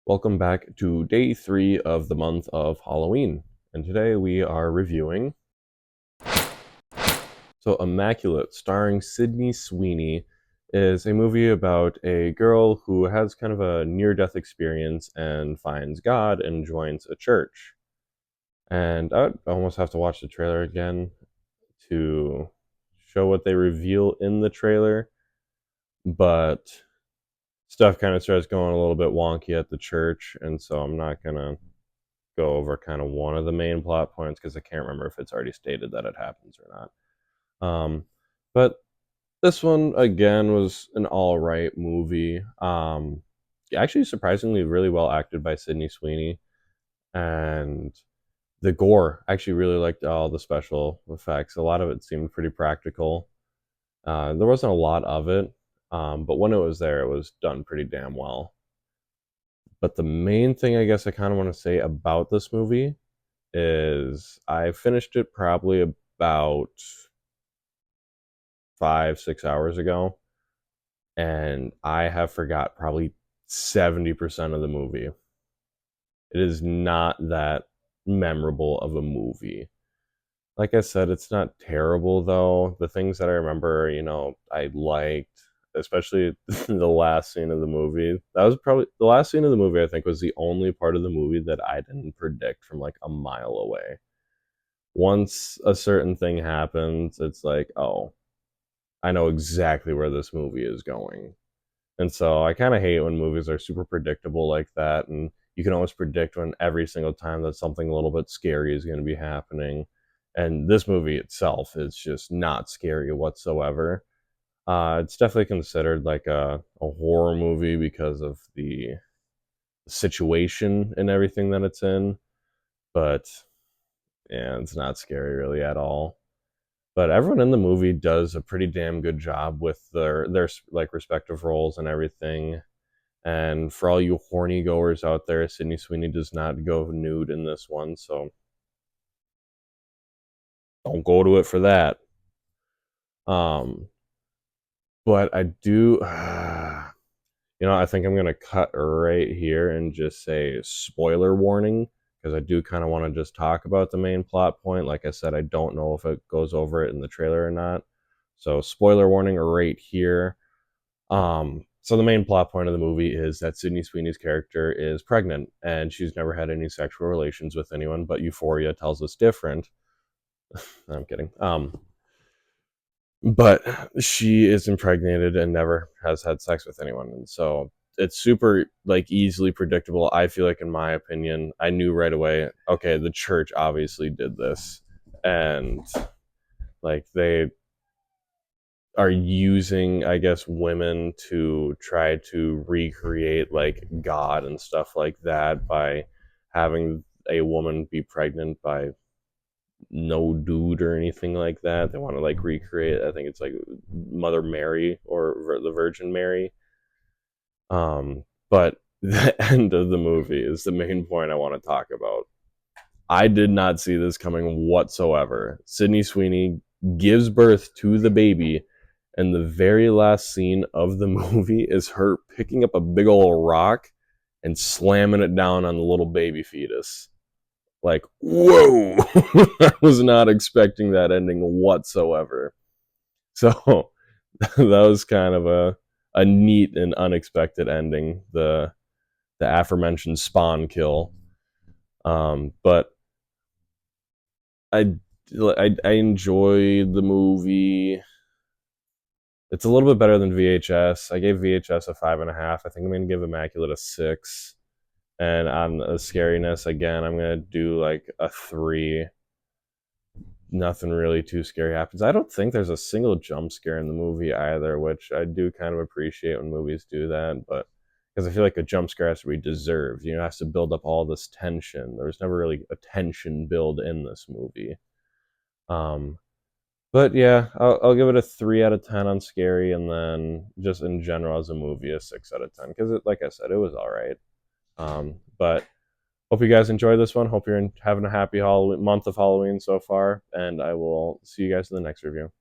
Welcome back to day 3 of the month of Halloween. And today we are reviewing Immaculate, starring Sydney Sweeney, is a movie about a girl who has kind of a near-death experience and finds God and joins a church. And I would almost have to watch the trailer again to show what they reveal in the trailer, but stuff kind of starts going a little bit wonky at the church, and so I'm not gonna go over kind of one of the main plot points because I can't remember if it's already stated that it happens or not. But this one again was an all right movie. Actually, surprisingly, really well acted by Sydney Sweeney, and the gore. I actually really liked all the special effects. A lot of it seemed pretty practical. There wasn't a lot of it, but when it was there, it was done pretty damn well. But the main thing I guess I kind of want to say about this movie is I finished it probably about 5-6 hours ago, and I have forgot probably 70% of the movie. It is not that memorable of a movie. Like I said, it's not terrible though. The things that I remember, I liked, especially the last scene of the movie. That was probably the last scene of the movie, I think, was the only part of the movie that I didn't predict from like a mile away. Once a certain thing happens, it's like, oh, I know exactly where this movie is going. And so I kind of hate when movies are super predictable like that. And you can almost predict when every single time that something a little bit scary is going to be happening. And this movie itself is just not scary whatsoever. It's definitely considered like a horror movie because of the situation and everything that it's in. But yeah, it's not scary really at all. But everyone in the movie does a pretty damn good job with their like respective roles and everything. And for all you horny goers out there, Sydney Sweeney does not go nude in this one, so don't go to it for that. Um, but I do, I think I'm gonna cut right here and just say spoiler warning because I do kind of want to just talk about the main plot point. Like I said, I don't know if it goes over it in the trailer or not. So spoiler warning right here. So the main plot point of the movie is that Sydney Sweeney's character is pregnant and she's never had any sexual relations with anyone, but Euphoria tells us different. I'm kidding. But she is impregnated and never has had sex with anyone, and so it's super like easily predictable. I feel like, in my opinion, I knew right away. Okay, the church obviously did this, and like they are using, I guess, women to try to recreate like God and stuff like that by having a woman be pregnant by no dude or anything like that. They want to like recreate, I think it's like Mother Mary or the Virgin Mary. But the end of the movie is the main point I want to talk about. I did not see this coming whatsoever. Sydney Sweeney gives birth to the baby, and the very last scene of the movie is her picking up a big old rock and slamming it down on the little baby fetus. Like, whoa! I was not expecting that ending whatsoever. So that was kind of a neat and unexpected ending. The aforementioned spawn kill. But I enjoy the movie. It's a little bit better than VHS. I gave VHS a 5.5. I think I'm gonna give Immaculate a 6. And on the scariness, again, I'm gonna do like a 3. Nothing really too scary happens. I don't think there's a single jump scare in the movie either, which I do kind of appreciate when movies do that, but because I feel like a jump scare has to be deserved. It has to build up all this tension. There's never really a tension build in this movie. Um, but yeah, I'll give it a 3 out of 10 on scary, and then just in general as a movie, a 6 out of 10 because, like I said, it was all right. But hope you guys enjoyed this one. Hope you're having a happy Halloween month of Halloween so far, and I will see you guys in the next review.